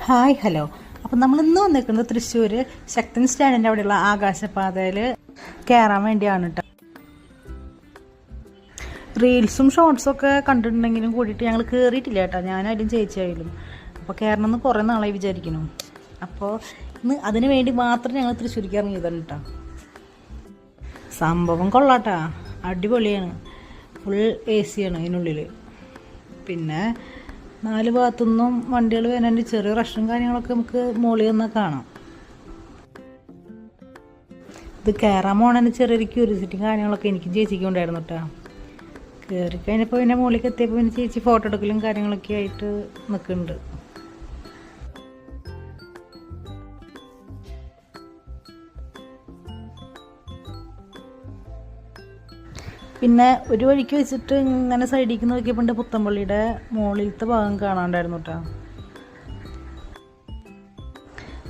Hi hello. അപ്പം നമ്മളിന്ന് വന്നിരിക്കുന്നത് തൃശ്ശൂർ ശക്തൻ സ്റ്റാൻഡിൻ്റെ അവിടെയുള്ള ആകാശപാതയിൽ കയറാൻ വേണ്ടിയാണ് കേട്ടോ. റീൽസും ഷോർട്സും ഒക്കെ കണ്ടിട്ടുണ്ടെങ്കിലും കൂടിയിട്ട് ഞങ്ങൾ കയറിയിട്ടില്ല കേട്ടോ. ഞാനായാലും ചേച്ചിയായാലും. അപ്പോൾ കയറണമെന്ന് കുറേ നാളായി വിചാരിക്കുന്നു. അപ്പോൾ ഇന്ന് അതിന് വേണ്ടി മാത്രം ഞങ്ങൾ തൃശ്ശൂർക്ക് ഇറങ്ങിയതാണ് കേട്ടോ. സംഭവം കൊള്ളാട്ടാ, അടിപൊളിയാണ്. ഫുൾ AC ആണ് ഇതിനുള്ളിൽ. പിന്നെ 4 ഭാഗത്തുനിന്നും വണ്ടികൾ വരുന്നതിൻ്റെ ചെറിയ റഷും കാര്യങ്ങളൊക്കെ നമുക്ക് മുകളിൽ നിന്ന് കാണാം. ഇത് കയറാൻ പോകണതിന് ചെറിയൊരു ക്യൂരിയോസിറ്റിയും കാര്യങ്ങളൊക്കെ എനിക്കും ചേച്ചിക്കും ഉണ്ടായിരുന്നു കേട്ടോ. കയറി കഴിഞ്ഞപ്പോൾ പിന്നെ മുകളിലേക്ക് എത്തിയപ്പോൾ പിന്നെ ചേച്ചി ഫോട്ടോ എടുക്കലും കാര്യങ്ങളൊക്കെ ആയിട്ട് നിൽക്കുന്നുണ്ട്. പിന്നെ ഒരു വഴിക്ക് വെച്ചിട്ട് ഇങ്ങനെ സൈഡിലേക്ക് നോക്കിയപ്പോൾ പുത്തമ്പള്ളിയുടെ മുകളിലത്തെ ഭാഗം കാണാണ്ടായിരുന്നു കേട്ടോ.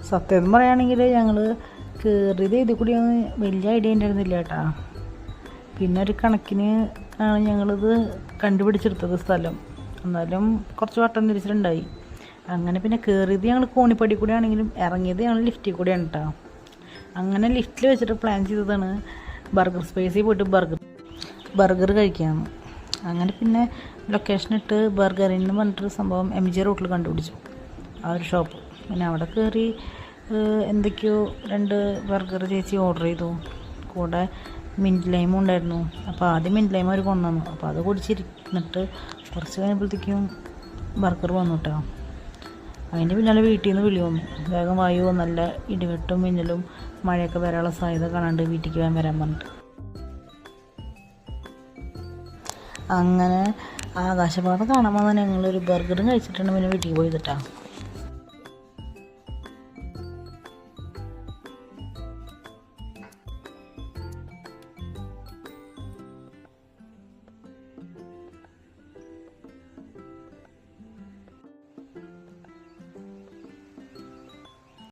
സത്യം പറയുകയാണെങ്കിൽ ഞങ്ങൾ കയറിയത് ഇതിൽ കൂടിയൊന്നും വലിയ ഐഡിയ ഉണ്ടായിരുന്നില്ല കേട്ടോ. പിന്നെ ഒരു കണക്കിന് ആണ് ഞങ്ങളിത് കണ്ടുപിടിച്ചെടുത്തത് സ്ഥലം. എന്നാലും കുറച്ച് വട്ടം തിരിച്ചിട്ടുണ്ടായി. അങ്ങനെ പിന്നെ കയറിയത് ഞങ്ങൾ കോണിപ്പടി കൂടെ ആണെങ്കിലും ഇറങ്ങിയത് ഞങ്ങൾ ലിഫ്റ്റിൽ കൂടെയാണ് കേട്ടോ. അങ്ങനെ ലിഫ്റ്റിൽ വെച്ചിട്ട് പ്ലാൻ ചെയ്തതാണ് ബർഗർ സ്പേസിൽ പോയിട്ട് ബർഗർ കഴിക്കാമെന്ന്. അങ്ങനെ പിന്നെ ലൊക്കേഷൻ ഇട്ട് ബർഗറിന് പറഞ്ഞിട്ടൊരു സംഭവം MG റൂട്ടിൽ കണ്ടുപിടിച്ചു, ആ ഒരു ഷോപ്പ്. പിന്നെ അവിടെ കയറി എന്തൊക്കെയോ 2 ബർഗർ ചേച്ചി ഓർഡർ ചെയ്തു. കൂടെ മിൻറ്റ് ലൈമും ഉണ്ടായിരുന്നു. അപ്പോൾ ആദ്യം മിൻറ്റ് ലൈം അവർ കൊണ്ടുവന്നു. അപ്പോൾ അത് കുടിച്ചിരുന്നിട്ട് കുറച്ച് കഴിഞ്ഞപ്പോഴത്തേക്കും ബർഗർ വന്നു കേട്ടോ. അതിന് പിന്നാലെ വീട്ടിൽ നിന്ന് വിളി വന്നു, വേഗം വായുവോ, നല്ല ഇടിവെട്ടും മിന്നലും മഴയൊക്കെ വരാനുള്ള സാധ്യത കാണാണ്ട് വീട്ടിലേക്ക് വരാൻ പറഞ്ഞിട്ട്. അങ്ങനെ ആകാശപാത കാണാൻ വന്നാൽ ഞങ്ങളൊരു ബർഗറും കഴിച്ചിട്ടാണ് പിന്നെ വീട്ടിൽ പോയത് കേട്ടോ.